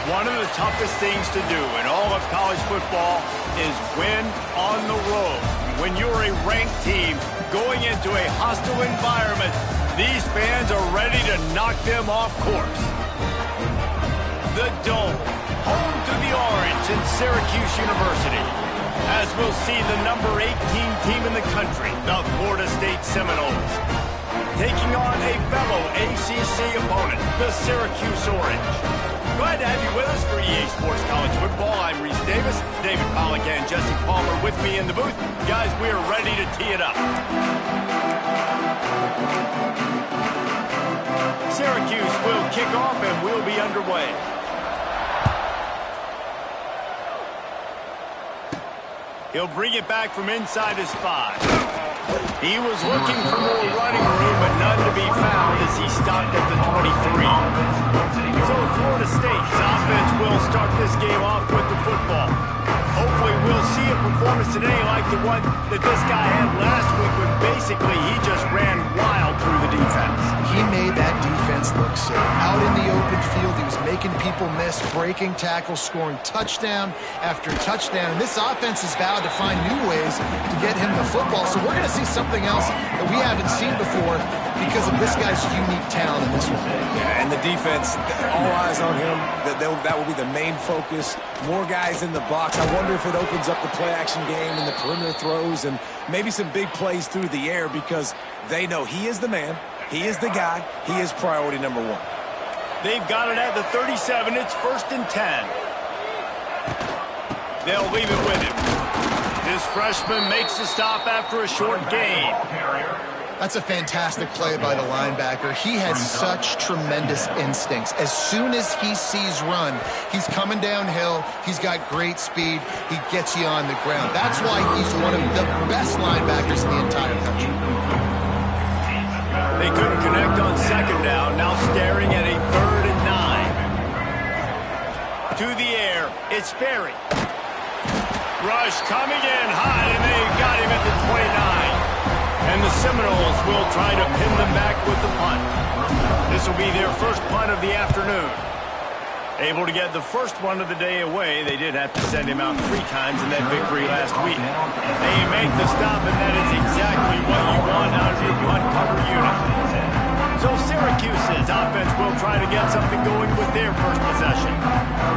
One of the toughest things to do in all of college football is win on the road. When you're a ranked team going into a hostile environment, these fans are ready to knock them off course. The Dome, home to the Orange and Syracuse University, as we'll see the number 18 team in the country, the Florida State Seminoles, taking on a fellow ACC opponent, the Syracuse Orange. Glad to have you with us for EA Sports College Football. I'm Reese Davis, David Pollack and Jesse Palmer with me in the booth. Guys, we are ready to tee it up. Syracuse will kick off and we'll be underway. He'll bring it back from inside his 5. He was looking for more running room, but none to be found as he stopped at the 23. So Florida State's offense will start this game off with the football. Hopefully we'll see a performance today like the one that this guy had last week when basically he just ran wild through the defense. He made that defense look safe. Out in the open field, he was making people miss, breaking tackles, scoring touchdown after touchdown. And this offense has vowed to find new ways to get him the football. So we're going to see something else that we haven't seen before because of this guy's unique talent in this one. Yeah, and the defense, all eyes on him. That will be the main focus. More guys in the box. I wonder if it opens up the play-action game and the perimeter throws and maybe some big plays through the air because they know he is the man, he is the guy, he is priority number 1. They've got it at the 37. It's 1st and 10. They'll leave it with him. This freshman makes the stop after a short gain. That's a fantastic play by the linebacker. He has such tremendous instincts. As soon as he sees run, he's coming downhill. He's got great speed. He gets you on the ground. That's why he's one of the best linebackers in the entire country. They couldn't connect on 2nd down. Now staring at a 3rd and 9. To the air, it's Berry. Rush coming in high, and they got him at the 29. And the Seminoles will try to pin them back with the punt. This will be their first punt of the afternoon. Able to get the first one of the day away. They did have to send him out 3 times in that victory last week. They make the stop, and that is exactly what you want out of your punt cover unit. So Syracuse's offense will try to get something going with their first possession.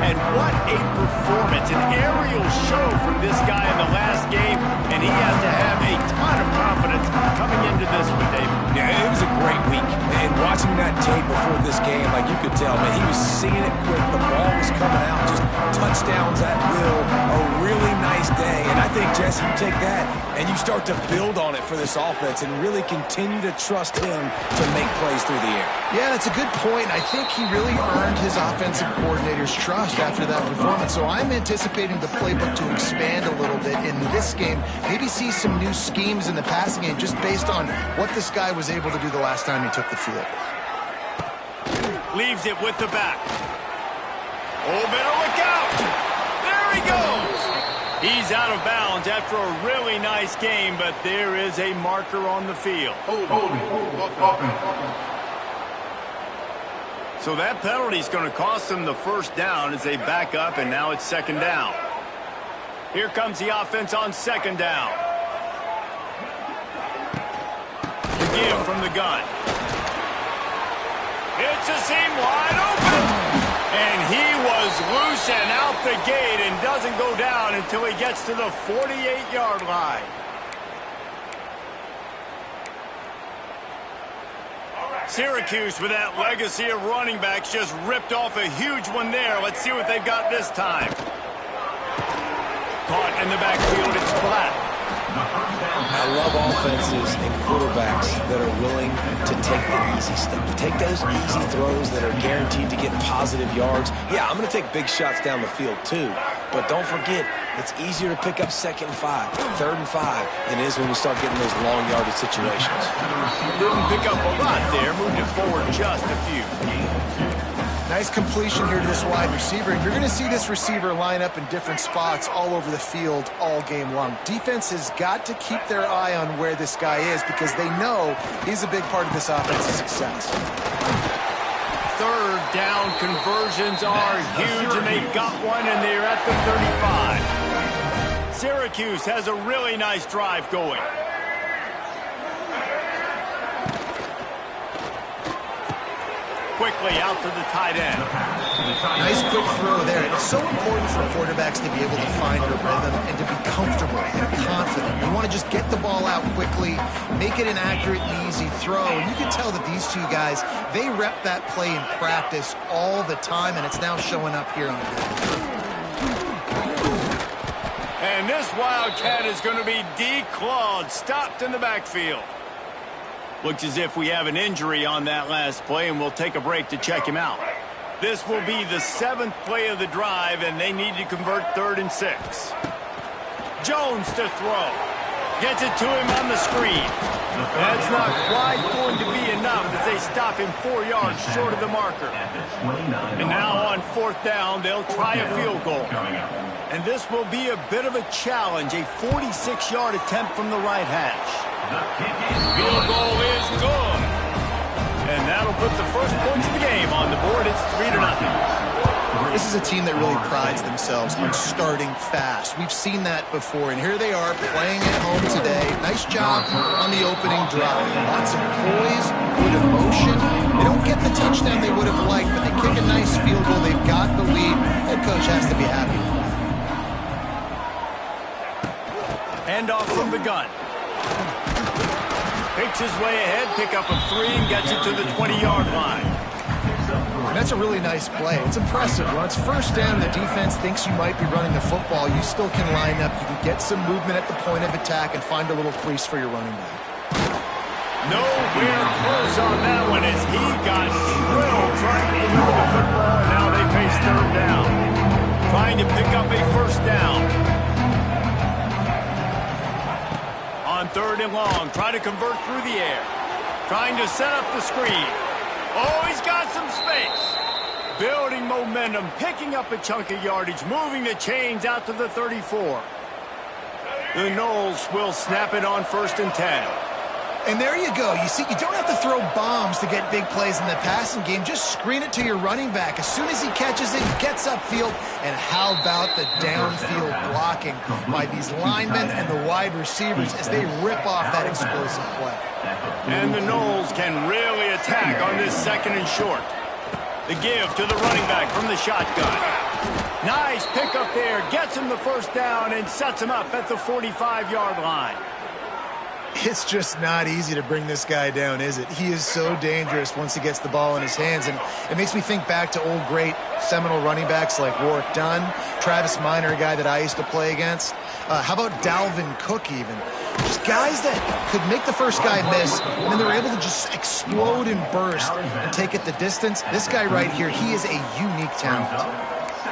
And what a performance, an aerial show from this guy in the last game, and he has to have a ton of confidence coming into this one, David. Yeah, it was a great week. And watching that tape before this game, like you could tell, man, he was seeing it quick. The ball was coming out, just touchdowns at will. A really nice day. And I think, Jesse, you take that and you start to build on it for this offense and really continue to trust him to make plays through the air. Yeah, that's a good point. I think he really earned his offensive coordinator's trust after that performance. So I'm anticipating the playbook to expand a little bit in this game. Maybe see some new schemes in the passing game just based on what this guy was able to do the last time he took the field. Leaves it with the back. Oh, better look out. There he goes. He's out of bounds after a really nice game, but there is a marker on the field. So that penalty is going to cost them the first down as they back up, and now it's 2nd down. Here comes the offense on 2nd down. The give from the gun. It's a seam wide open. And he was loose and out the gate and doesn't go down until he gets to the 48-yard line. Syracuse, with that legacy of running backs, just ripped off a huge one there. Let's see what they've got this time. Caught in the backfield, it's flat. I love offenses and quarterbacks that are willing to take the easy stuff, to take those easy throws that are guaranteed to get positive yards. Yeah, I'm going to take big shots down the field too, but don't forget, it's easier to pick up 2nd and 5, 3rd and 5 than it is when we start getting those long yardage situations. Didn't pick up a lot there, moved it forward just a few. Nice completion here to this wide receiver. And you're going to see this receiver line up in different spots all over the field all game long. Defense has got to keep their eye on where this guy is because they know he's a big part of this offense's success. third down conversions are huge, and they've got one, and they're at the 35. Syracuse has a really nice drive going. Quickly out to the tight end. Nice quick throw there. It's so important for quarterbacks to be able to find a rhythm and to be comfortable and confident. You want to just get the ball out quickly, make it an accurate and easy throw. And you can tell that these two guys, they rep that play in practice all the time, and it's now showing up here on the field. And this Wildcat is going to be declawed, stopped in the backfield. Looks as if we have an injury on that last play, and we'll take a break to check him out. This will be the 7th play of the drive, and they need to convert 3rd and 6. Jones to throw. Gets it to him on the screen. That's not quite going to be enough as they stop him 4 yards short of the marker. And now on 4th down, they'll try a field goal. And this will be a bit of a challenge, a 46-yard attempt from the right hash. Field goal is good. And that'll put the first points of the game on the board. It's 3-0. This is a team that really prides themselves on starting fast. We've seen that before, and here they are playing at home today. Nice job on the opening drive. Lots of poise, good emotion. They don't get the touchdown they would have liked, but they kick a nice field goal. They've got the lead. Head coach has to be happy. Hand off from the gun. Picks his way ahead, pick up a 3, and gets it to the 20-yard line. That's a really nice play. It's impressive. When it's first down, the defense thinks you might be running the football. You still can line up. You can get some movement at the point of attack and find a little crease for your running back. Nowhere close on that one as he got drilled trying to move the football. Now they face 3rd down. Trying to pick up a 1st down. On 3rd and long, try to convert through the air. Trying to set up the screen. Oh, he's got some space. Building momentum, picking up a chunk of yardage, moving the chains out to the 34. The Noles will snap it on 1st and 10. And there you go. You see, you don't have to throw bombs to get big plays in the passing game. Just screen it to your running back. As soon as he catches it, he gets upfield. And how about the downfield blocking by these linemen and the wide receivers as they rip off that explosive play. And the Noles can really attack on this 2nd and short. The give to the running back from the shotgun. Nice pickup there. Gets him the 1st down and sets him up at the 45-yard line. It's just not easy to bring this guy down, is it? He is so dangerous once he gets the ball in his hands. And it makes me think back to old great Seminole running backs like Warwick Dunn, Travis Minor, a guy that I used to play against. How about Dalvin Cook even? Just guys that could make the first guy miss, and then they're able to just explode and burst and take it the distance. This guy right here, he is a unique talent.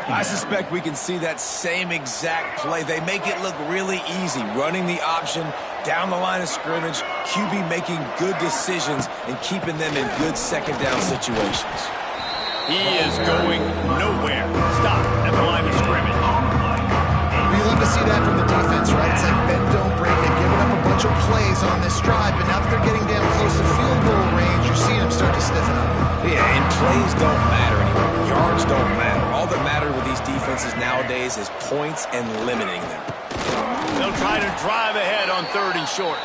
I suspect we can see that same exact play. They make it look really easy, running the option down the line of scrimmage, QB making good decisions and keeping them in good 2nd down situations. He is going nowhere. Stop at the line of scrimmage. You love to see that from the defense, right? It's like bend, don't break. They've given up a bunch of plays on this drive, but now that they're getting down close to field goal range, you're seeing them start to stiffen up. Yeah, and plays don't matter anymore. Yards don't matter. All that matters with these defenses nowadays is points and limiting them. They'll try to drive ahead on 3rd and short.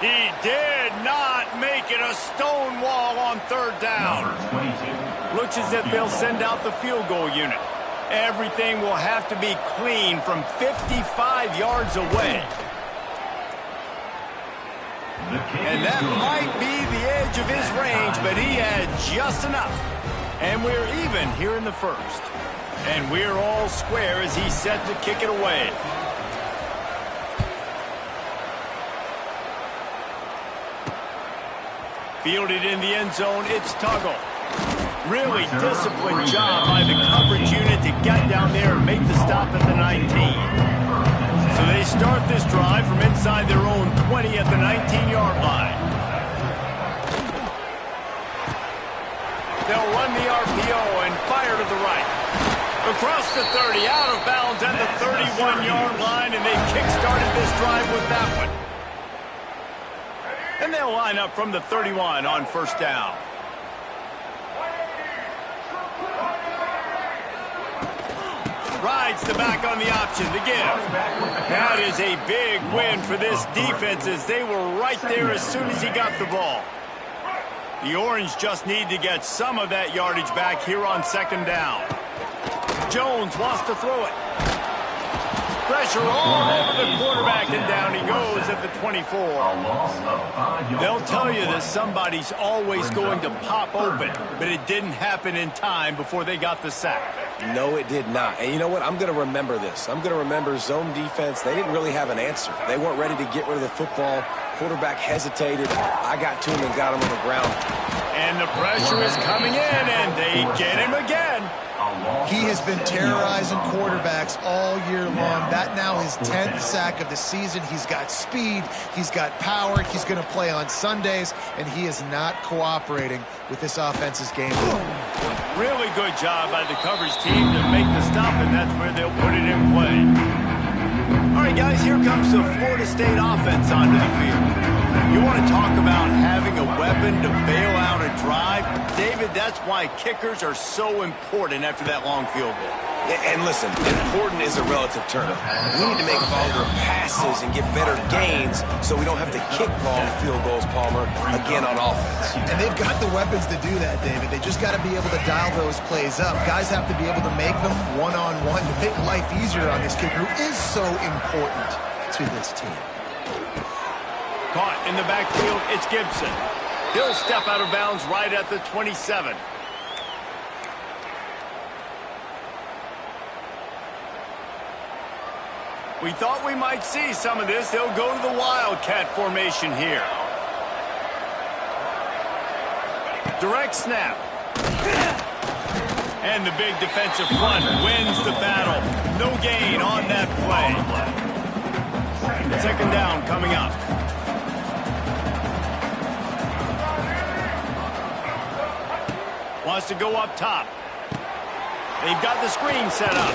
He did not make it a stone wall on 3rd down. Looks as if they'll send out the field goal unit. Everything will have to be clean from 55 yards away. And that might be the edge of his range, but he had just enough. And we're even here in the 1st. And we're all square as he's set to kick it away. Fielded in the end zone, it's Tuggle. Really disciplined job by the coverage unit to get down there and make the stop at the 19. So they start this drive from inside their own 20 at the 19-yard line. They'll run the RPO and fire to the right. Across the 30, out of bounds at the 31-yard line, and they kick-started this drive with that one. And they'll line up from the 31 on 1st down. Rides the back on the option to give. That is a big win for this defense as they were right there as soon as he got the ball. The Orange just need to get some of that yardage back here on second down. Jones wants to throw it. Pressure all over the quarterback, and down he goes at the 24. They'll tell you that somebody's always going to pop open, but it didn't happen in time before they got the sack. No, it did not. And you know what? I'm going to remember this. I'm going to remember zone defense. They didn't really have an answer. They weren't ready to get rid of the football. Quarterback hesitated. I got to him and got him on the ground. And the pressure is coming in, and they get him again. He has been terrorizing quarterbacks all year long. That now his 10th sack of the season. He's got speed. He's got power. He's going to play on Sundays, and he is not cooperating with this offense's game plan. Really good job by the coverage team to make the stop, and that's where they'll put it in play. All right, guys, here comes the Florida State offense onto the field. You want to talk about having a weapon to bail out a drive? David, that's why kickers are so important after that long field goal. And listen, important is a relative term. We need to make longer passes and get better gains so we don't have to kick long field goals, Palmer, again on offense. And they've got the weapons to do that, David. They just got to be able to dial those plays up. Guys have to be able to make them one-on-one to make life easier on this kicker, who is so important to this team. Caught in the backfield, it's Gibson. He'll step out of bounds right at the 27. We thought we might see some of this. They'll go to the Wildcat formation here. Direct snap. And the big defensive front wins the battle. No gain on that play. Second down coming up. Wants to go up top. They've got the screen set up.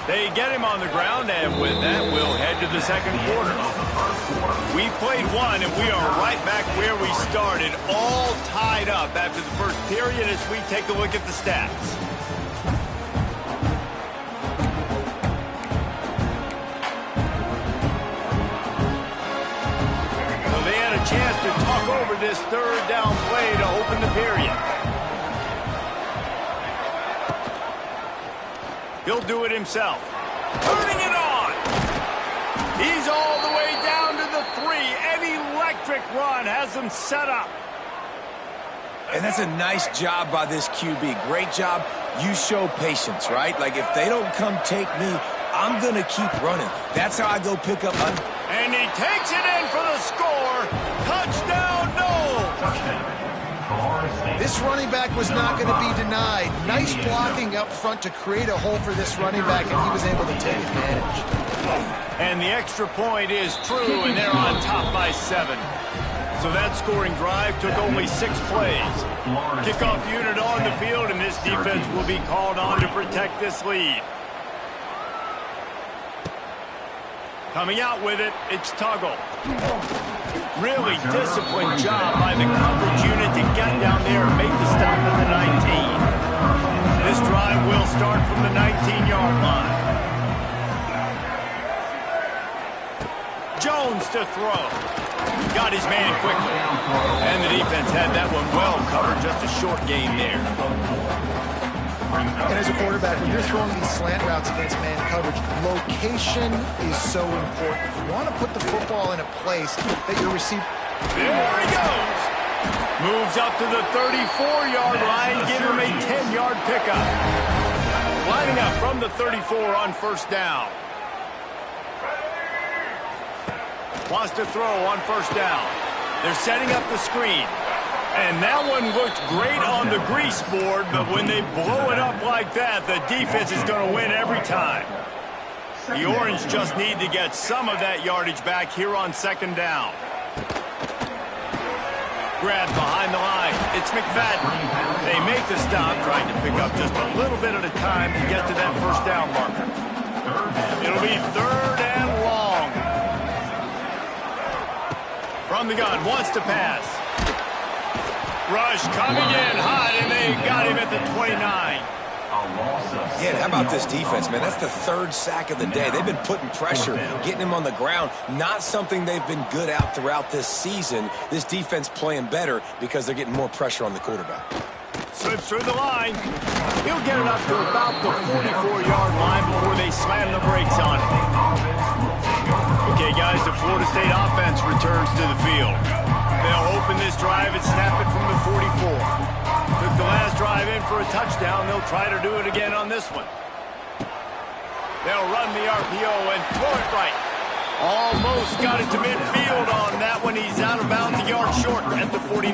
They get him on the ground, and with that, we'll head to the second quarter. We played one, and we are right back where we started, all tied up after the first period as we take a look at the stats. So they had a chance to talk over this third down play to open the period. He'll do it himself. Turning it on. He's all the way down to the 3. An electric run has him set up. And that's a nice job by this QB. Great job. You show patience, right? Like, if they don't come take me, I'm going to keep running. That's how I go pick up. And he takes it in for the score. Touchdown, no. This running back was not going to be denied. Nice blocking up front to create a hole for this running back, and he was able to take advantage. And the extra point is true, and they're on top by 7. So that scoring drive took only 6 plays. Kickoff unit on the field, and this defense will be called on to protect this lead. Coming out with it, it's Tuggle. Really disciplined job by the coverage unit to get down there and make the stop at the 19. This drive will start from the 19-yard line. Jones to throw. Got his man quickly. And the defense had that one well covered, just a short gain there. And as a quarterback, when you're throwing these slant routes against man coverage, location is so important. You want to put the football in a place that your receiver... There he goes. Moves up to the 34-yard line, give him a 10-yard pickup. Lining up from the 34 on first down. Wants to throw on first down. They're setting up the screen. And that one looked great on the grease board, but when they blow it up like that, the defense is going to win every time. The Orange just need to get some of that yardage back here on second down. Grab behind the line. It's McFadden. They make the stop, trying to pick up just a little bit at a time to get to that first down marker. It'll be third and long. From the gun, wants to pass. Rush coming in hot, and they got him at the 29. Yeah, and how about this defense, man? That's the third sack of the day. They've been putting pressure, getting him on the ground. Not something they've been good at throughout this season. This defense playing better because they're getting more pressure on the quarterback. Slips through the line. He'll get it up to about the 44-yard line before they slam the brakes on it. Okay, guys, the Florida State offense returns to the field. They'll open this drive and snap it from the 44. Took the last drive in for a touchdown. They'll try to do it again on this one. They'll run the RPO and throw it right. Almost got it to midfield on that one. He's out of bounds a yard short at the 49.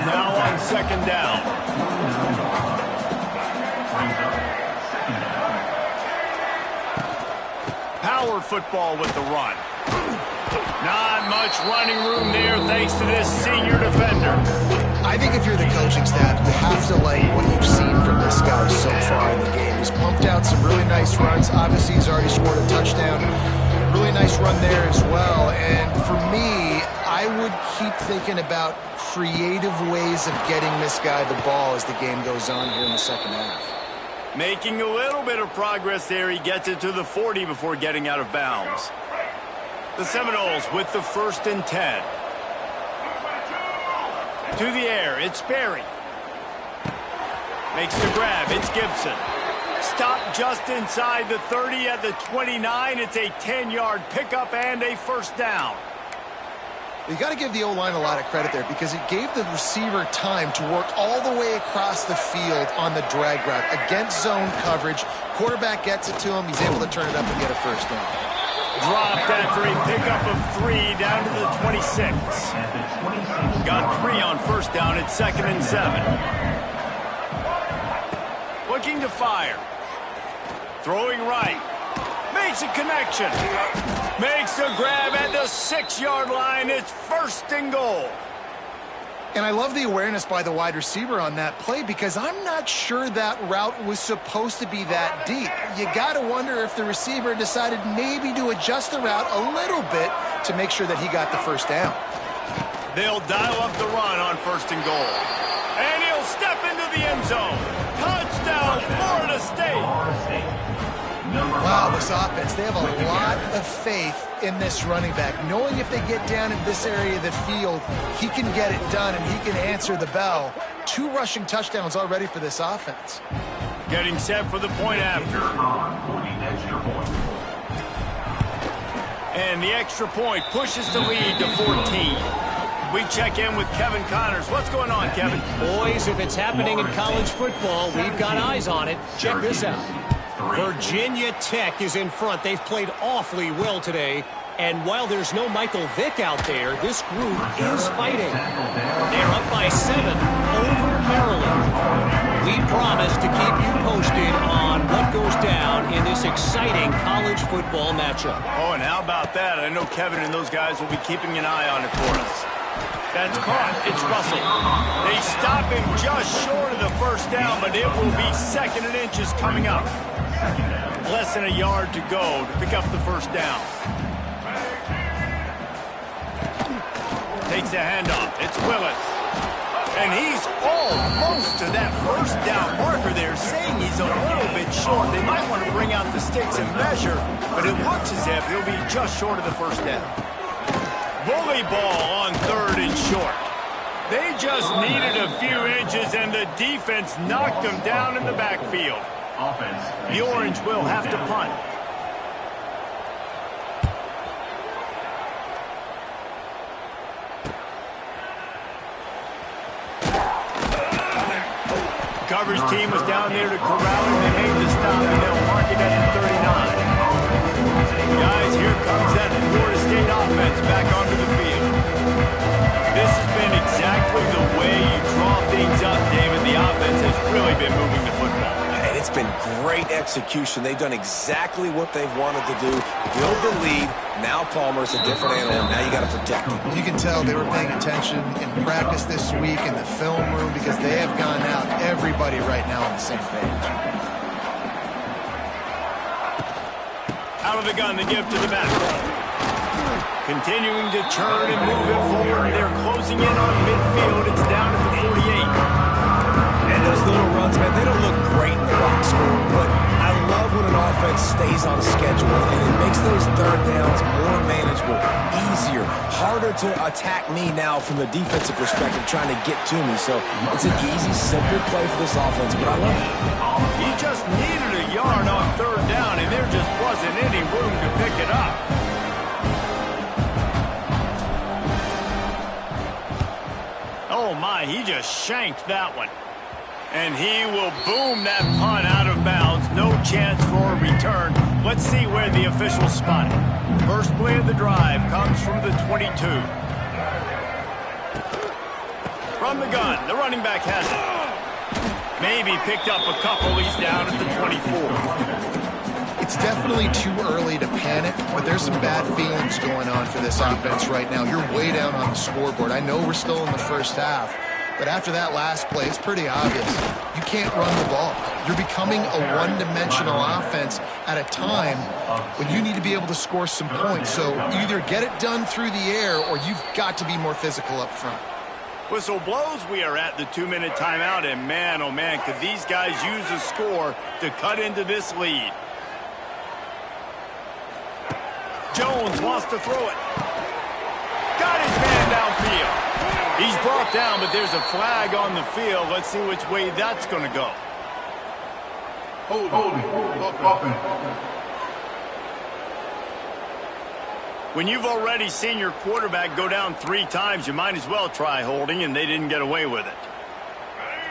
Now on second down. Power football with the run. Not much running room there thanks to this senior defender. I think if you're the coaching staff, you have to like what you've seen from this guy so far in the game. He's pumped out some really nice runs. Obviously, he's already scored a touchdown. Really nice run there as well. And for me, I would keep thinking about creative ways of getting this guy the ball as the game goes on here in the second half. Making a little bit of progress there. He gets it to the 40 before getting out of bounds. The Seminoles with the 1st and 10. To the air, it's Berry. Makes the grab, it's Gibson. Stop just inside the 30 at the 29. It's a 10-yard pickup and a first down. You got to give the O-line a lot of credit there because it gave the receiver time to work all the way across the field on the drag route against zone coverage. Quarterback gets it to him. He's able to turn it up and get a first down. Dropped after a pickup of 3 down to the 26. Got 3 on first down at 2nd and 7. Looking to fire. Throwing right. Makes a connection. Makes a grab at the 6-yard line. It's 1st and goal. And I love the awareness by the wide receiver on that play because I'm not sure that route was supposed to be that deep. You got to wonder if the receiver decided maybe to adjust the route a little bit to make sure that he got the first down. They'll dial up the run on 1st and goal. And he'll step into the end zone. Touchdown, Florida State. Wow, this offense, they have a lot of faith in this running back, knowing if they get down in this area of the field, he can get it done and he can answer the bell. 2 rushing touchdowns already for this offense. Getting set for the point after. And the extra point pushes the lead to 14. We check in with Kevin Connors. What's going on, Kevin? Boys, if it's happening in college football, we've got eyes on it. Check this out. Virginia Tech is in front. They've played awfully well today. And while there's no Michael Vick out there, this group is fighting. They're up by 7 over Maryland. We promise to keep you posted on what goes down in this exciting college football matchup. Oh, and how about that? I know Kevin and those guys will be keeping an eye on it for us. That's caught. It's Russell. They stop him just short of the first down, but it will be 2nd and inches coming up. Less than a yard to go to pick up the first down. Takes the handoff. It's Willis. And he's almost to that first down marker there, saying he's a little bit short. They might want to bring out the sticks and measure, but it looks as if he'll be just short of the first down. Bully ball on 3rd and short. They just needed a few inches, and the defense knocked them down in the backfield. The Orange will have to punt. Coverage team was down there to corral him. They made the stop, and they'll mark it at the 39. Guys, here comes that Florida State offense back onto the field. This has been exactly the way you draw things up, David. The offense has really been moving the football. And it's been great execution. They've done exactly what they've wanted to do. Build the lead. Now Palmer's a different animal. Now you got to protect him. You can tell they were paying attention in practice this week in the film room because they have gone out, everybody right now on the same page. Out of the gun, they give to the back. Continuing to turn and move it forward. They're closing in on midfield. It's down at the 48. those little runs, man, they don't look great in the box score, but I love when an offense stays on schedule, and it makes those third downs more manageable, easier, harder to attack me now from the defensive perspective trying to get to me. So it's an easy, simple play for this offense, but I love it. He just needed a yard on third down, and there just wasn't any room to pick it up. Oh, my, he just shanked that one. And he will boom that punt out of bounds. No chance for a return. Let's see where the officials spot it. First play of the drive comes from the 22. From the gun, the running back has it. Maybe picked up a couple. He's down at the 24. It's definitely too early to panic, but there's some bad feelings going on for this offense right now. You're way down on the scoreboard. I know we're still in the first half, but after that last play, it's pretty obvious. You can't run the ball. You're becoming a one-dimensional offense at a time when you need to be able to score some points. So either get it done through the air or you've got to be more physical up front. Whistle blows. We are at the 2-minute timeout, and man, oh man, could these guys use a score to cut into this lead. Jones wants to throw it. Got his man downfield. He's brought down, but there's a flag on the field. Let's see which way that's going to go. When you've already seen your quarterback go down 3 times, you might as well try holding, and they didn't get away with it.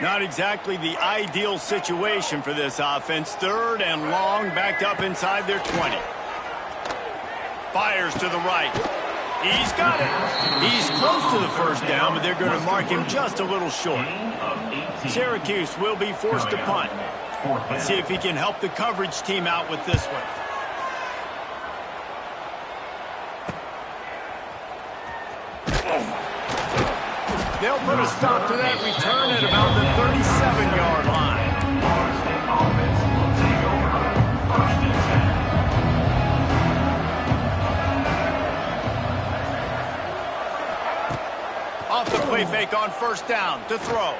Not exactly the ideal situation for this offense. Third and long, backed up inside their 20. Fires to the right. He's got it. He's close to the first down, but they're going to mark him just a little short. Syracuse will be forced to punt. Let's see if he can help the coverage team out with this one. They'll put a stop to that return at about the 37-yard line. Off the play fake on first down to throw.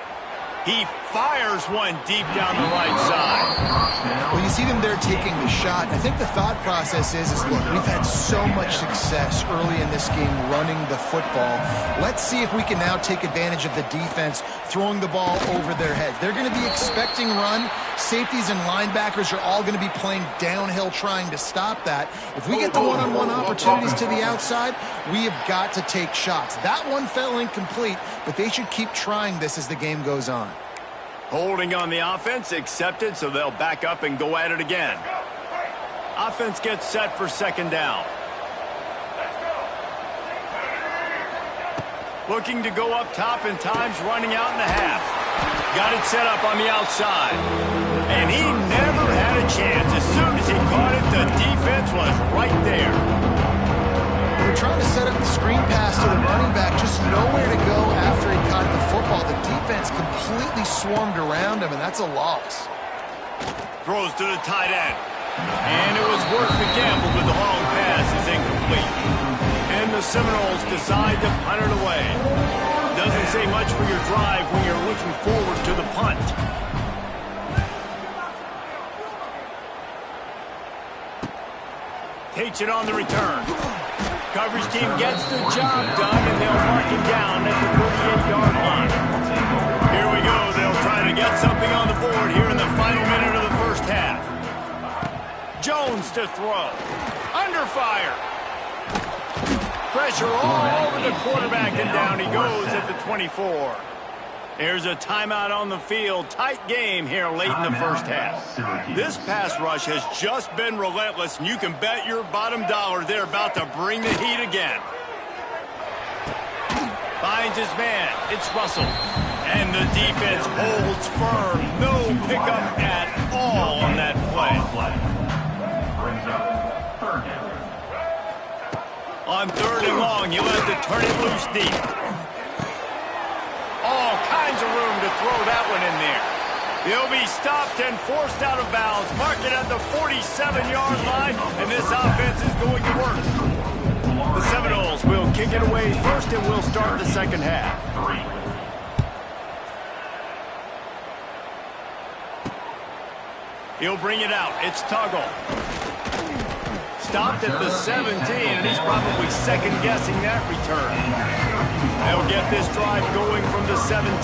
He fires one deep down the right side. Well, you see them there taking the shot. I think the thought process is look, we've had so much success early in this game running the football. Let's see if we can now take advantage of the defense throwing the ball over their heads. They're going to be expecting run. Safeties and linebackers are all going to be playing downhill trying to stop that. If we get the one-on-one opportunities to the outside, we have got to take shots. That one fell incomplete, but they should keep trying this as the game goes on. Holding on the offense, accepted, so they'll back up and go at it again. Offense gets set for second down. Looking to go up top and time's running out in the half. Got it set up on the outside. And he never had a chance. As soon as he caught it, the defense was right there. They're trying to set up the screen pass to the running back, just nowhere to go after he caught the football. The defense completely swarmed around him, and that's a loss. Throws to the tight end. And it was worth the gamble, but the long pass is incomplete. And the Seminoles decide to punt it away. Doesn't say much for your drive when you're looking forward to the punt. Takes it on the return. Coverage team gets the job done, and they'll mark it down at the 38-yard line. Here we go. They'll try to get something on the board here in the final minute of the first half. Jones to throw. Under fire. Pressure all over the quarterback, and down he goes at the 24. There's a timeout on the field. Tight game here late in the first half. This pass rush has just been relentless, and you can bet your bottom dollar they're about to bring the heat again. Finds his man. It's Russell. And the defense holds firm. No pickup at all on that play. On third and long, you'll have to turn it loose deep. All kinds of room to throw that one in there. He'll be stopped and forced out of bounds. Mark it at the 47-yard line, and this offense is going to work. The Seminoles will kick it away first, and we'll start the second half. He'll bring it out. It's Tuggle. Stopped at the 17, and he's probably second-guessing that return. They'll get this drive going from the 17.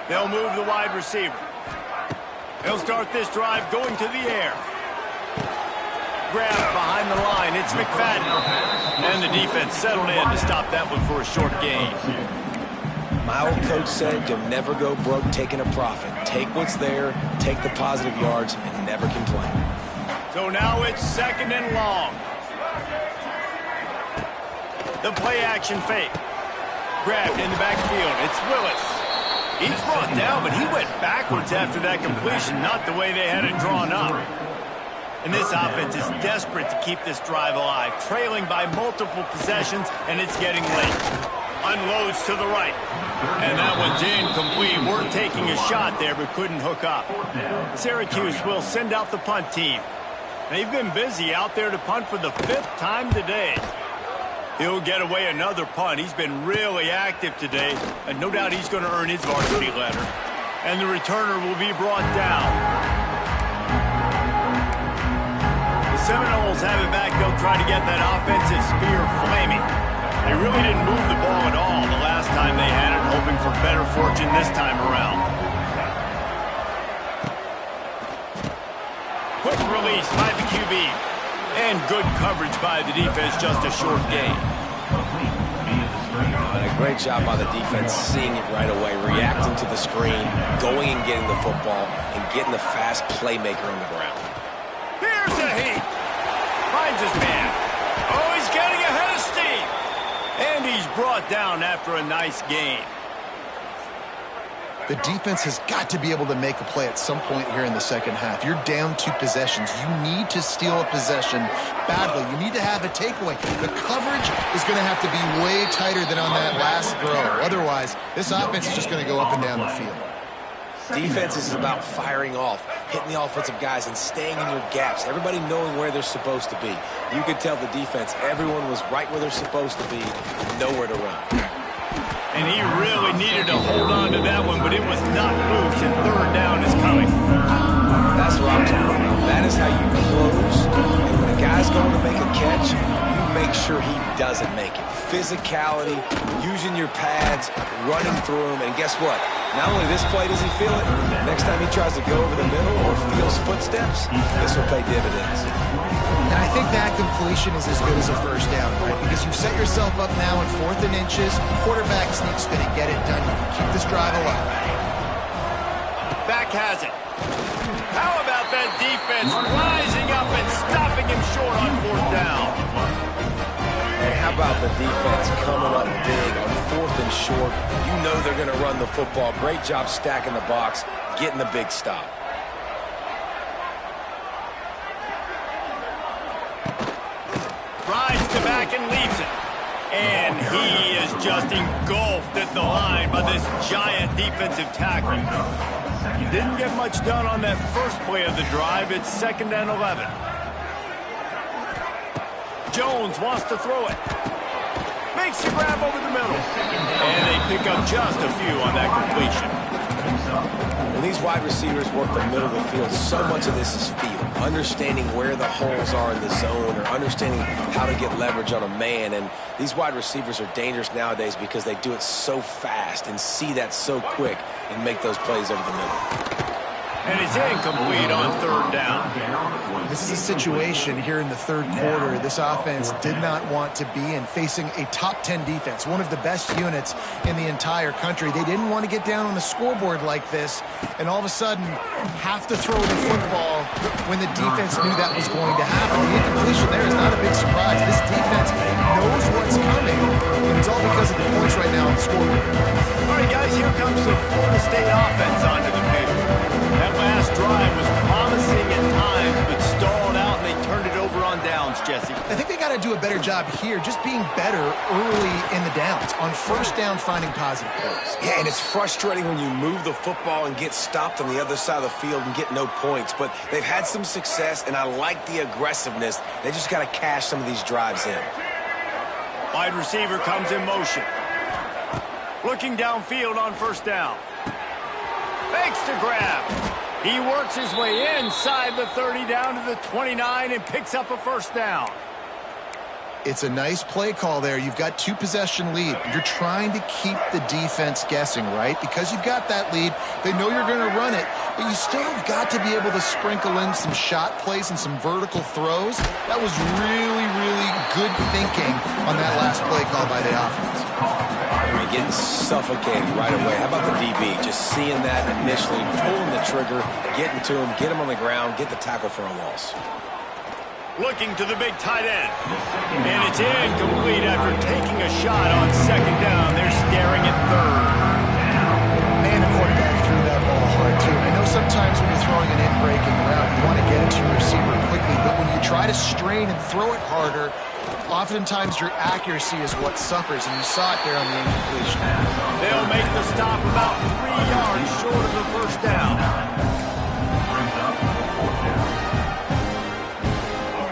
They'll move the wide receiver. They'll start this drive going to the air. Grab behind the line. It's McFadden. And the defense settled in to stop that one for a short gain. My old coach said you'll never go broke taking a profit. Take what's there, take the positive yards, and never complain. So now it's 2nd and long. The play-action fake. Grabbed in the backfield. It's Willis. He's brought down, but he went backwards after that completion, not the way they had it drawn up. And this offense is desperate to keep this drive alive, trailing by multiple possessions, and it's getting late. Unloads to the right. And that one's incomplete. We're taking a shot there, but couldn't hook up. Syracuse will send out the punt team. They've been busy out there to punt for the 5th time today. He'll get away another punt. He's been really active today, and no doubt he's going to earn his varsity letter. And the returner will be brought down. The Seminoles have it back. They'll try to get that offensive spear flaming. They really didn't move the ball at all the last time they had it, hoping for better fortune this time around. Quick release by the QB. And good coverage by the defense, just a short gain. And a great job by the defense seeing it right away, reacting to the screen, going and getting the football, and getting the fast playmaker on the ground. Here's a heat. Finds his man. Oh, he's getting ahead of steam. And he's brought down after a nice gain. The defense has got to be able to make a play at some point here in the second half. You're down 2 possessions. You need to steal a possession badly. You need to have a takeaway. The coverage is going to have to be way tighter than on that last throw. Otherwise, this offense is just going to go up and down the field. Defense is about firing off, hitting the offensive guys, and staying in your gaps. Everybody knowing where they're supposed to be. You could tell the defense, everyone was right where they're supposed to be, nowhere to run. And he really needed to hold on to that one, but it was not loose, and 3rd down is coming. That's what I'm talking about. That is how you close. And when a guy's going to make a catch, you make sure he doesn't make it. Physicality, using your pads, running through them, and guess what? Not only this play does he feel it, next time he tries to go over the middle or feels footsteps, this will pay dividends. And I think that completion is as good as a 1st down, right? Because you've set yourself up now in 4th and inches. Quarterback sneak's going to get it done. You can keep this drive alive. Back has it. How about that defense rising up and stopping him short on 4th down? And how about the defense coming up big on 4th and short? You know they're going to run the football. Great job stacking the box, getting the big stop. Drives to back and leaves it. And he is just engulfed at the line by this giant defensive tackle. Didn't get much done on that first play of the drive. It's 2nd and 11. Jones wants to throw it. Makes the grab over the middle. And they pick up just a few on that completion. When these wide receivers work the middle of the field, so much of this is feel. Understanding where the holes are in the zone or understanding how to get leverage on a man. And these wide receivers are dangerous nowadays because they do it so fast and see that so quick and make those plays over the middle. And it's incomplete on 3rd down. This is a situation here in the 3rd quarter this offense did not want to be in, facing a top 10 defense, one of the best units in the entire country. They didn't want to get down on the scoreboard like this and all of a sudden have to throw the football when the defense knew that was going to happen. The incompletion there is not a big surprise. This defense knows what's coming, and it's all because of the points right now on the scoreboard. All right, guys, here comes the Florida State offense onto the field. That last drive was promising at times, but stalled out, and they turned it over on downs, Jesse. I think they got to do a better job here, just being better early in the downs. On 1st down, finding positive plays. Yeah, and it's frustrating when you move the football and get stopped on the other side of the field and get no points. But they've had some success, and I like the aggressiveness. They just got to cash some of these drives in. Wide receiver comes in motion. Looking downfield on 1st down. Makes the grab. He works his way inside the 30 down to the 29 and picks up a first down. It's a nice play call there. You've got 2-possession lead. You're trying to keep the defense guessing, right? Because you've got that lead, they know you're going to run it, but you still have got to be able to sprinkle in some shot plays and some vertical throws. That was really, really good thinking on that last play call by the offense. Getting suffocated right away. How about the DB? Just seeing that initially, pulling the trigger, getting to him, get him on the ground, get the tackle for a loss. Looking to the big tight end. And it's incomplete after taking a shot on second down. They're staring at third. Man, the quarterback threw that ball hard, too. I know sometimes when you're throwing an in-breaking route, you want to get it to your receiver quickly, but when you try to strain and throw it harder, oftentimes your accuracy is what suffers, and you saw it there on the incompletion. They'll make the stop about 3 yards short of the first down.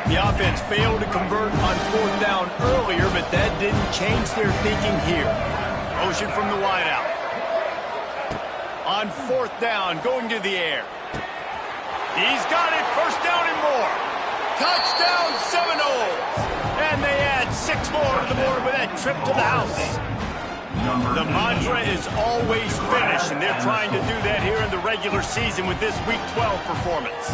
The offense failed to convert on fourth down earlier, but that didn't change their thinking here. Motion from the wideout. On fourth down, going to the air. He's got it, first down and more. Touchdown Seminoles! And they add 6 more to the board with that trip to the house. The mantra is always finish, and they're trying to do that here in the regular season with this Week 12 performance.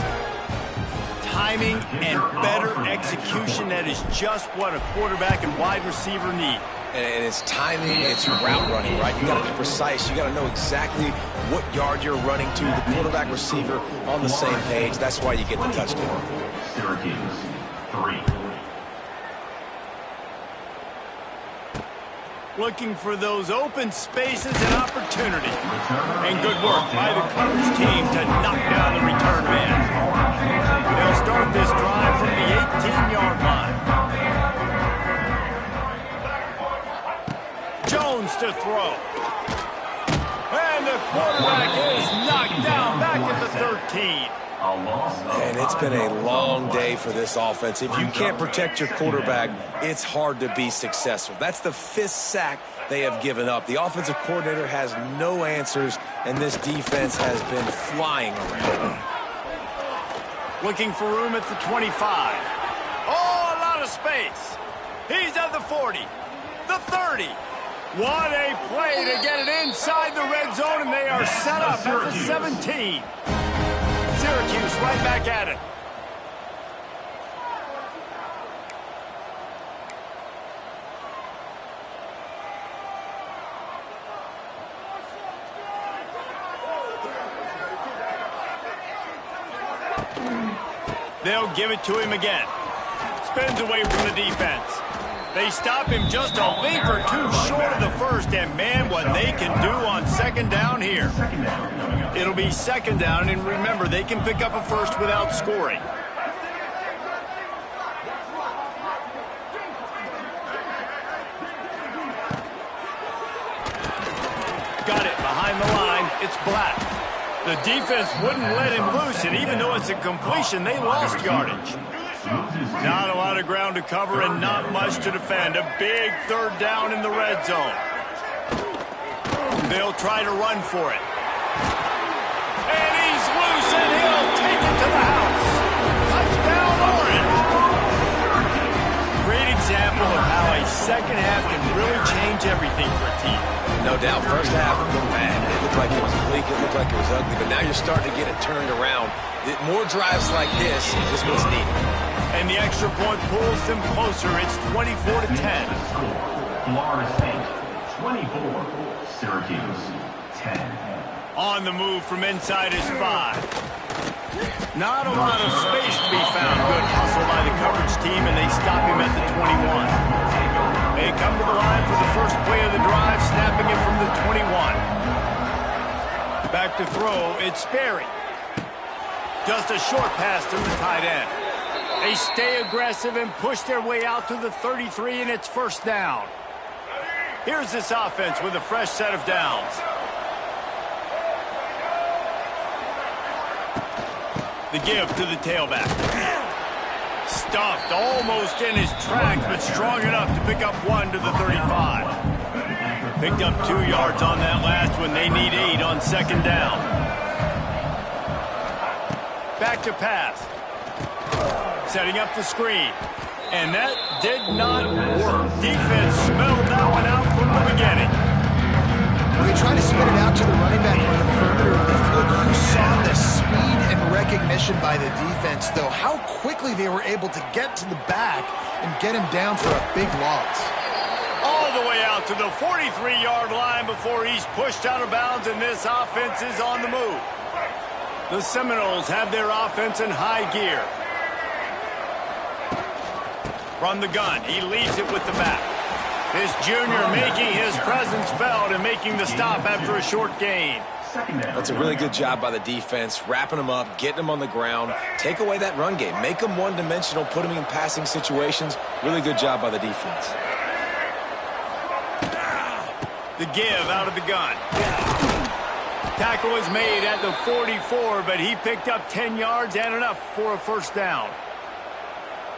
Timing and better execution, that is just what a quarterback and wide receiver need. And it's timing, it's route running, right? You got to be precise. You got to know exactly what yard you're running to. The quarterback receiver on the same page. That's why you get the touchdown. Syracuse, 3. Looking for those open spaces and opportunity. And good work by the coverage team to knock down the return man. They'll start this drive from the 18-yard line. Jones to throw. And the quarterback is knocked down back at the 13. And it's been a long day for this offense. If you can't protect your quarterback, it's hard to be successful. That's the 5th sack they have given up. The offensive coordinator has no answers, and this defense has been flying around. Looking for room at the 25. Oh, a lot of space. He's at the 40, the 30. What a play to get it inside the red zone, and they are set up at the 17. Syracuse right back at it. They'll give it to him again. Spins away from the defense. They stop him just a leap or two short of the first, and man, what they can do on second down here. It'll be second down, and remember, they can pick up a first without scoring. Got it behind the line. It's Black. The defense wouldn't let him loose, and even though it's a completion, they lost yardage. Not a lot of ground to cover and not much to defend. A big third down in the red zone. They'll try to run for it. And he's loose, and he'll take it to the house. Touchdown, Orange. Great example of how a second half can really change everything for a team. No doubt, first half, man, it looked like it was bleak, it looked like it was ugly, but now you're starting to get it turned around. More drives like this is what's needed. And the extra point pulls them closer. It's 24-10. Florida State, 24. Syracuse, 10. On the move from inside his 5. Not a lot of space to be found. Good hustle by the coverage team, and they stop him at the 21. They come to the line for the first play of the drive, snapping it from the 21. Back to throw, it's Sperry. Just a short pass to the tight end. They stay aggressive and push their way out to the 33, and it's first down. Here's this offense with a fresh set of downs. The give to the tailback. Stuffed almost in his tracks, but strong enough to pick up 1 to the 35. Picked up 2 yards on that last one. They need 8 on second down. back to pass. Setting up the screen. And that did not work. Defense smelled that one out from the beginning. When they try to spin it out to the running back on the perimeter of the field, you saw the speed and recognition by the defense, though, how quickly they were able to get to the back and get him down for a big loss. All the way out to the 43-yard line before he's pushed out of bounds, and this offense is on the move. The Seminoles have their offense in high gear. From the gun, he leaves it with the back. This junior making his presence felt and making the stop after a short gain. That's a really good job by the defense, wrapping them up, getting them on the ground. Take away that run game. Make them one-dimensional, put them in passing situations. Really good job by the defense. The give out of the gun. Tackle was made at the 44, but he picked up 10 yards and enough for a first down.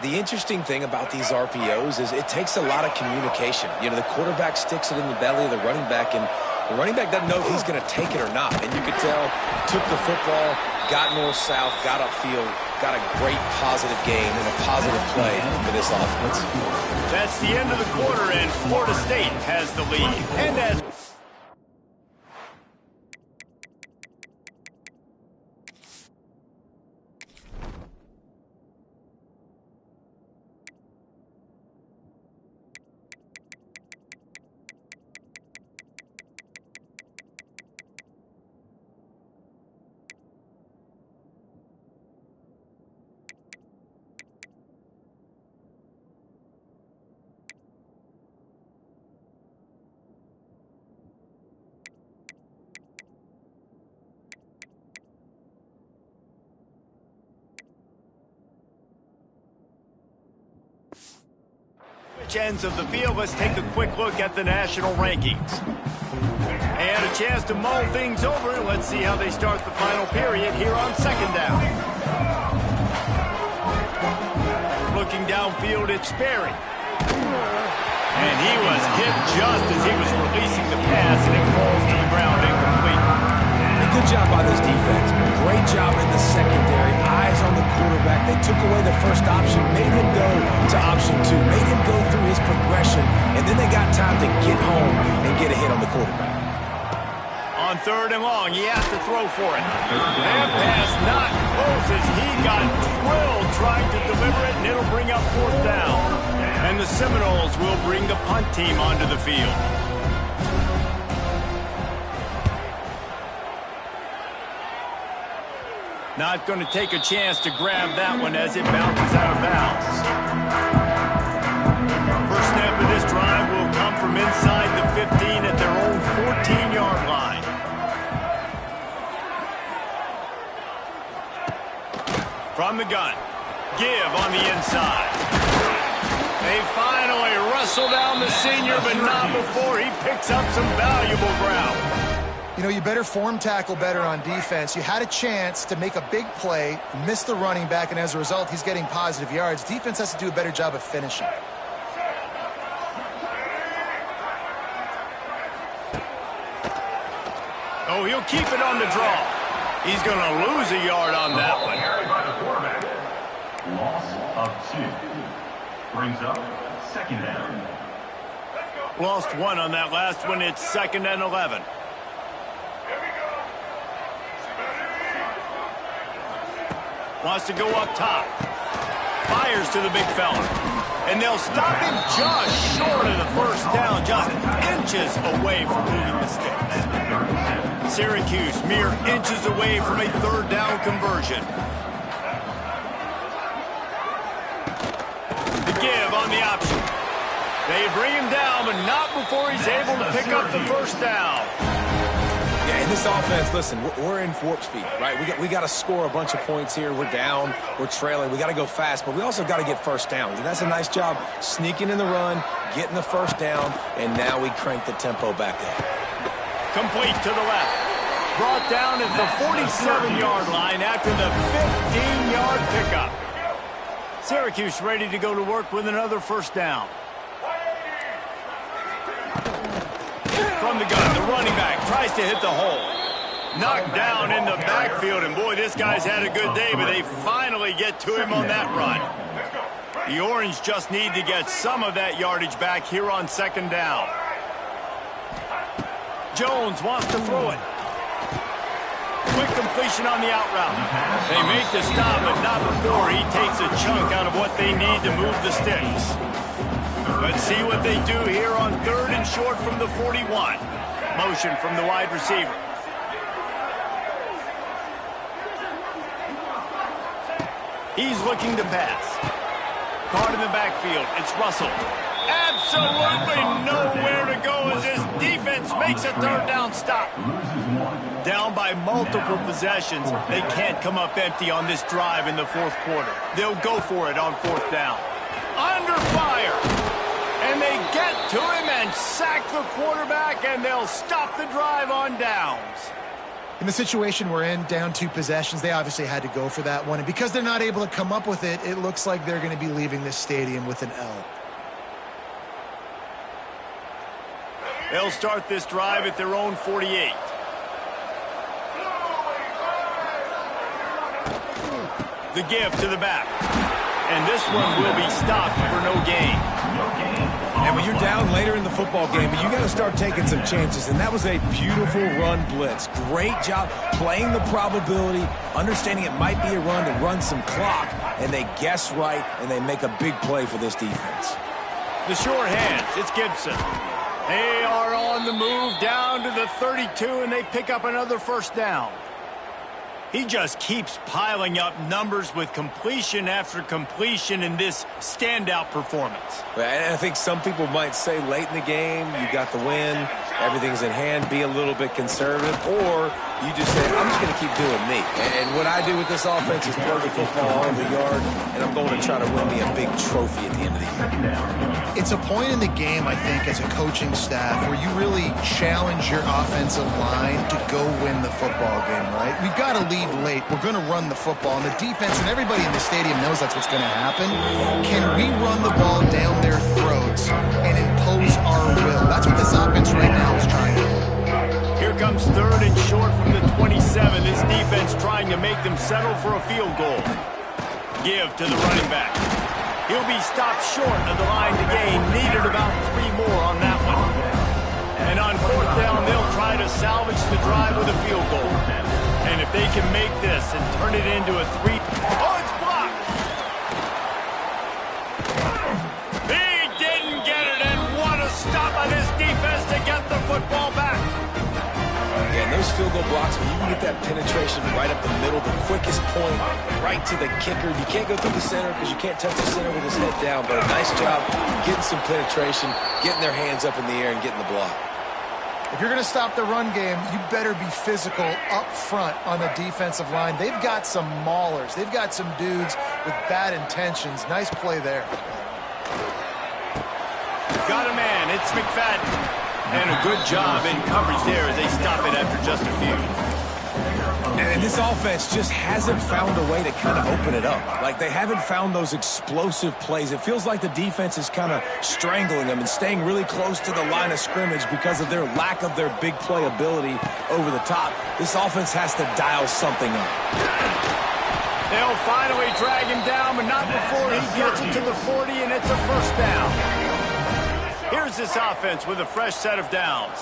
The interesting thing about these RPOs is it takes a lot of communication. You know, the quarterback sticks it in the belly of the running back, and the running back doesn't know if he's going to take it or not. And you could tell, took the football, got north-south, got upfield, got a great positive game and a positive play for this offense. That's the end of the quarter, and Florida State has the lead. And as ends of the field, let's take a quick look at the national rankings. And a chance to mull things over. Let's see how they start the final period here on second down. Looking downfield, it's Sperry. And he was hit just as he was releasing the pass, and it falls to the ground incomplete. Good job by this defense. Great job in the secondary. Eyes on the quarterback. They took away the first option, made him go to option 2, made him go through his progression, and then they got time to get home and get a hit on the quarterback. On third and long, he has to throw for it. That pass not close as he got drilled trying to deliver it, and it'll bring up fourth down. And the Seminoles will bring the punt team onto the field. Not going to take a chance to grab that one as it bounces out of bounds. First snap of this drive will come from inside the 15 at their own 14-yard line. From the gun, give on the inside. They finally wrestle down the senior, but not before he picks up some valuable ground. You know, you better form tackle better on defense. You had a chance to make a big play, miss the running back, and as a result, he's getting positive yards. Defense has to do a better job of finishing. Oh, he'll keep it on the draw. He's going to lose a yard on that one. Carried by the quarterback. Loss of 2. Brings up second down. Lost one on that last one. It's 2nd and 11. Wants to go up top. Fires to the big fella. And they'll stop him just short of the first down, just inches away from moving the sticks. Syracuse mere inches away from a third down conversion. The give on the option. They bring him down, but not before he's able to pick up the first down. Yeah, in this offense, listen, we're in warp speed, right? We got to score a bunch of points here. We're down, we're trailing. We got to go fast, but we also got to get first downs. And that's a nice job sneaking in the run, getting the first down, and now we crank the tempo back up. Complete to the left. Brought down at the 47-yard line after the 15-yard pickup. Syracuse ready to go to work with another first down. From the gun, the running back tries to hit the hole. Knocked down in the backfield, and boy, this guy's had a good day, but they finally get to him on that run. The Orange just need to get some of that yardage back here on second down. Jones wants to throw it. Quick completion on the out route. They make the stop, but not before he takes a chunk out of what they need to move the sticks. Let's see what they do here on 3rd and short from the 41. Motion from the wide receiver. He's looking to pass. Caught in the backfield. It's Russell. Absolutely nowhere to go as this defense makes a 3rd down stop. Down by multiple possessions. They can't come up empty on this drive in the 4th quarter. They'll go for it on 4th down. Under fire. And they get to him and sack the quarterback, and they'll stop the drive on downs. In the situation we're in, down 2 possessions, they obviously had to go for that one. And because they're not able to come up with it, it looks like they're going to be leaving this stadium with an L. They'll start this drive at their own 48. The give to the back. And this one will be stopped for no gain. And when you're down later in the football game, you got to start taking some chances. And that was a beautiful run blitz. Great job playing the probability, understanding it might be a run to run some clock. And they guess right, and they make a big play for this defense. The short hands, it's Gibson. They are on the move down to the 32, and they pick up another 1st down. He just keeps piling up numbers with completion after completion in this standout performance. And I think some people might say late in the game, you got the win, everything's in hand, be a little bit conservative, or you just say, I'm just going to keep doing me. And what I do with this offense is play the football all over the yard, and I'm going to try to win me a big trophy at the end of the year. It's a point in the game, I think, as a coaching staff where you really challenge your offensive line to go win the football game, right? We've got to lead late. We're going to run the football, and the defense and everybody in the stadium knows that's what's going to happen. Can we run the ball down their throats and impose our will? That's what this offense right now is trying to do. Here comes 3rd and short from the 27. This defense trying to make them settle for a field goal. Give to the running back. He'll be stopped short of the line to gain. Needed about 3 more on that one. And on 4th down, they'll try to salvage the drive with a field goal. And if they can make this and turn it into a 3... Oh, it's blocked! He didn't get it, and what a stop by this defense to get the football back. And those field goal blocks, when you can get that penetration right up the middle, the quickest point, right to the kicker. You can't go through the center because you can't touch the center with his head down, but a nice job getting some penetration, getting their hands up in the air and getting the block. If you're going to stop the run game, you better be physical up front on the defensive line. They've got some maulers. They've got some dudes with bad intentions. Nice play there. Got a man. It's McFadden. And a good job in coverage there as they stop it after just a few. And this offense just hasn't found a way to kind of open it up. Like, they haven't found those explosive plays. It feels like the defense is kind of strangling them and staying really close to the line of scrimmage because of their lack of their big play ability over the top. This offense has to dial something up. They'll finally drag him down, but not before he gets it to the 40, and it's a 1st down. Here's this offense with a fresh set of downs.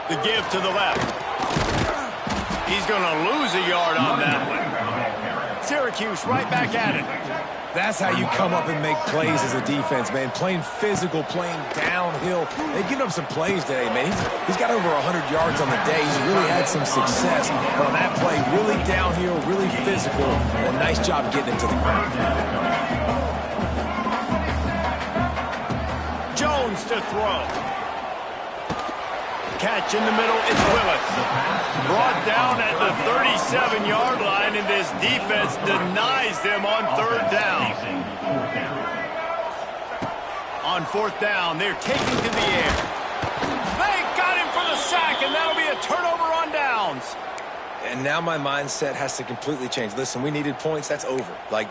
The give to the left. He's going to lose a yard on that one. Syracuse right back at it. That's how you come up and make plays as a defense, man. Playing physical, playing downhill. They've given up some plays today, man. He's got over 100 yards on the day. He's really had some success. But on that play, really downhill, really physical. And a nice job getting it to the ground. Jones to throw. Catch in the middle, it's Willis. Brought down at the 37-yard line, and this defense denies them on 3rd down. On 4th down, they're taking to the air. They got him for the sack, and that'll be a turnover on downs. And now my mindset has to completely change. Listen, we needed points. That's over. Like,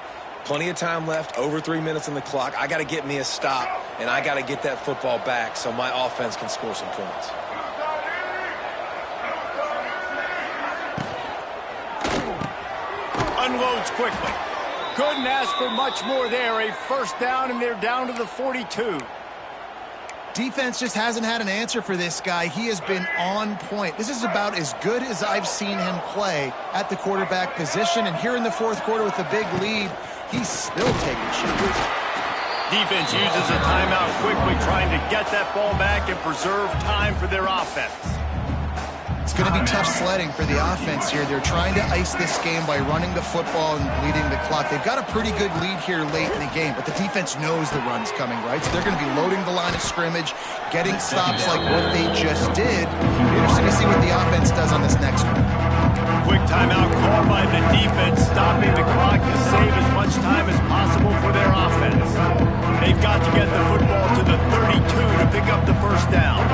Plenty of time left, over 3 minutes on the clock. I got to get me a stop, and I got to get that football back so my offense can score some points. Unloads quickly. Couldn't ask for much more there. A first down, and they're down to the 42. Defense just hasn't had an answer for this guy. He has been on point. This is about as good as I've seen him play at the quarterback position. And here in the fourth quarter with a big lead, he's still taking shots. Defense uses a timeout quickly, trying to get that ball back and preserve time for their offense. It's going to be tough sledding for the offense here. They're trying to ice this game by running the football and bleeding the clock. They've got a pretty good lead here late in the game, but the defense knows the run's coming, right? So they're going to be loading the line of scrimmage, getting stops like what they just did. Interesting to see what the offense does on this next one. Quick timeout called by the defense, stopping the clock to save as much time as possible for their offense. They've got to get the football to the 32 to pick up the first down.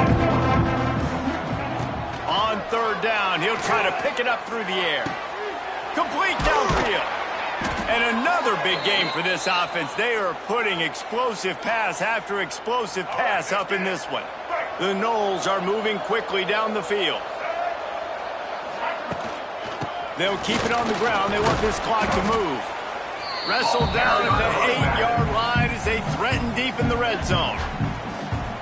On third down, he'll try to pick it up through the air. Complete downfield. And another big game for this offense. They are putting explosive pass after explosive pass up in this one. The Noles are moving quickly down the field. They'll keep it on the ground. They want this clock to move. Wrestled down at the 8-yard line as they threaten deep in the red zone.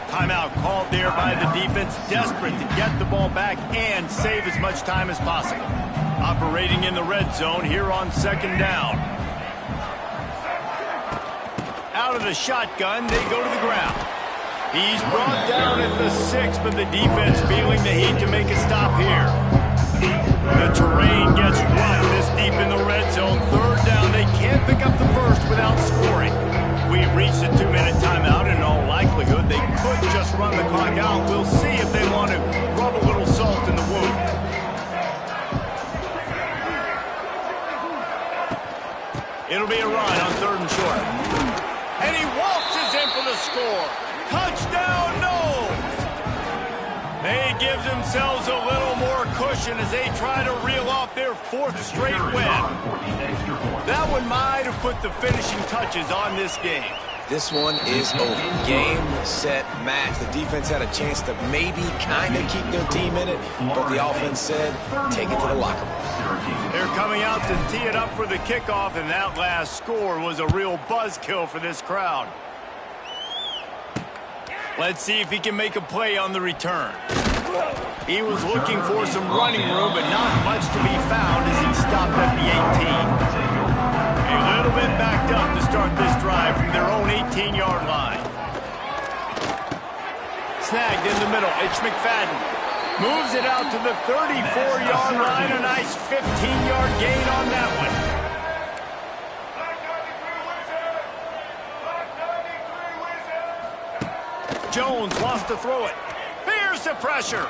Timeout called there by the defense, desperate to get the ball back and save as much time as possible. Operating in the red zone here on second down. Out of the shotgun, they go to the ground. He's brought down at the 6, but the defense feeling the heat to make a stop here. The terrain gets rough this deep in the red zone. Third down, they can't pick up the first without scoring. We've reached a 2-minute timeout. In all likelihood, they could just run the clock out. We'll see if they want to rub a little salt in the wound. It'll be a run on third and short. And he waltzes in for the score. Touchdown, Noles! They give themselves a little more cushion as they try to reel off their fourth straight win. That one might have put the finishing touches on this game. This one is over. Game, set, match. The defense had a chance to maybe kind of keep their team in it, but the offense said, take it to the locker room. They're coming out to tee it up for the kickoff, and that last score was a real buzzkill for this crowd. Let's see if he can make a play on the return. He was looking for some running room, but not much to be found as he stopped at the 18. A little bit backed up to start this drive from their own 18-yard line. Snagged in the middle. It's McFadden. Moves it out to the 34-yard line. A nice 15-yard gain on that one. Jones wants to throw it. Here's the pressure.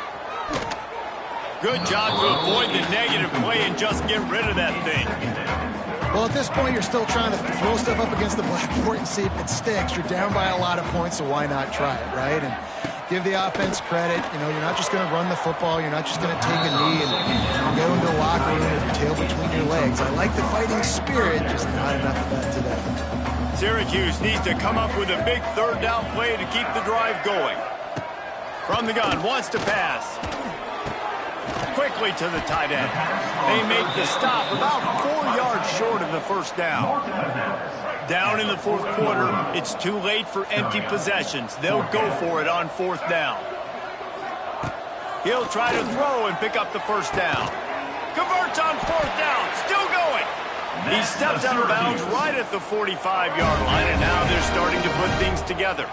Good job to avoid the negative play and just get rid of that thing. Well, at this point, you're still trying to throw stuff up against the blackboard and see if it sticks. You're down by a lot of points, so why not try it, right? And give the offense credit. You know, you're not just going to run the football. You're not just going to take a knee and go into the locker room with your tail between your legs. I like the fighting spirit, just not enough of that today. Syracuse needs to come up with a big third down play to keep the drive going. From the gun, wants to pass. Quickly to the tight end. They make the stop about 4 yards short of the first down. Down in the fourth quarter, it's too late for empty possessions. They'll go for it on fourth down. He'll try to throw and pick up the first down. Converts on fourth down, still going. He steps out of bounds right at the 45-yard line, and now they're starting to put things together.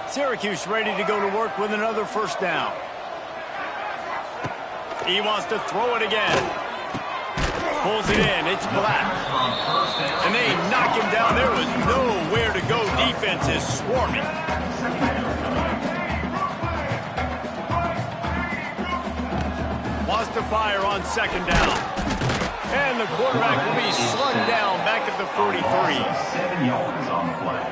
Syracuse ready to go to work with another first down. He wants to throw it again. Pulls it in. It's Black. And they knock him down. There was nowhere to go. Defense is swarming. Wants to fire on second down. And the quarterback will be slugged down back at the 43. 7 yards on the play.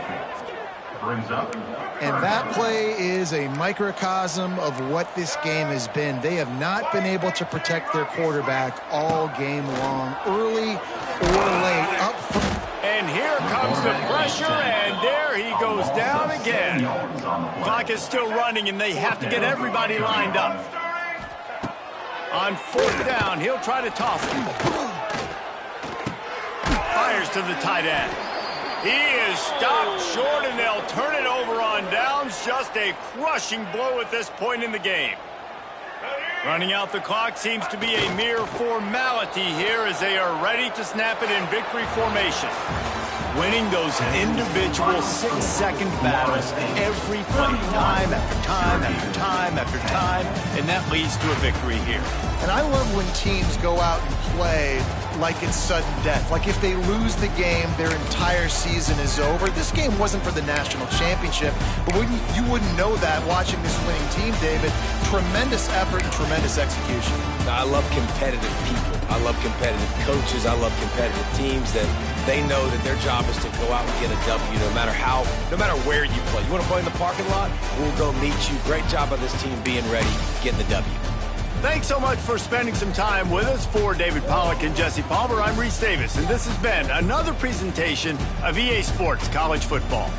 Brings up. And that play is a microcosm of what this game has been. They have not been able to protect their quarterback all game long, early or late. Up front. And here comes the pressure, and there he goes down again. Clock is still running, and they have to get everybody lined up. On 4th down, he'll try to toss it. Fires to the tight end. He is stopped short, and they'll turn it over on downs. Just a crushing blow at this point in the game. Running out the clock seems to be a mere formality here as they are ready to snap it in victory formation. Winning those individual 6-second battles every play, time after time after time after time, and that leads to a victory here. And I love when teams go out and play like it's sudden death. Like if they lose the game, their entire season is over. This game wasn't for the national championship, but you wouldn't know that watching this winning team, David. Tremendous effort and tremendous execution. I love competitive people. I love competitive coaches. I love competitive teams that they know that their job is to go out and get a W no matter where you play. You want to play in the parking lot? We'll go meet you. Great job by this team being ready, getting the W. Thanks so much for spending some time with us. For David Pollack and Jesse Palmer, I'm Reese Davis, and this has been another presentation of EA Sports College Football.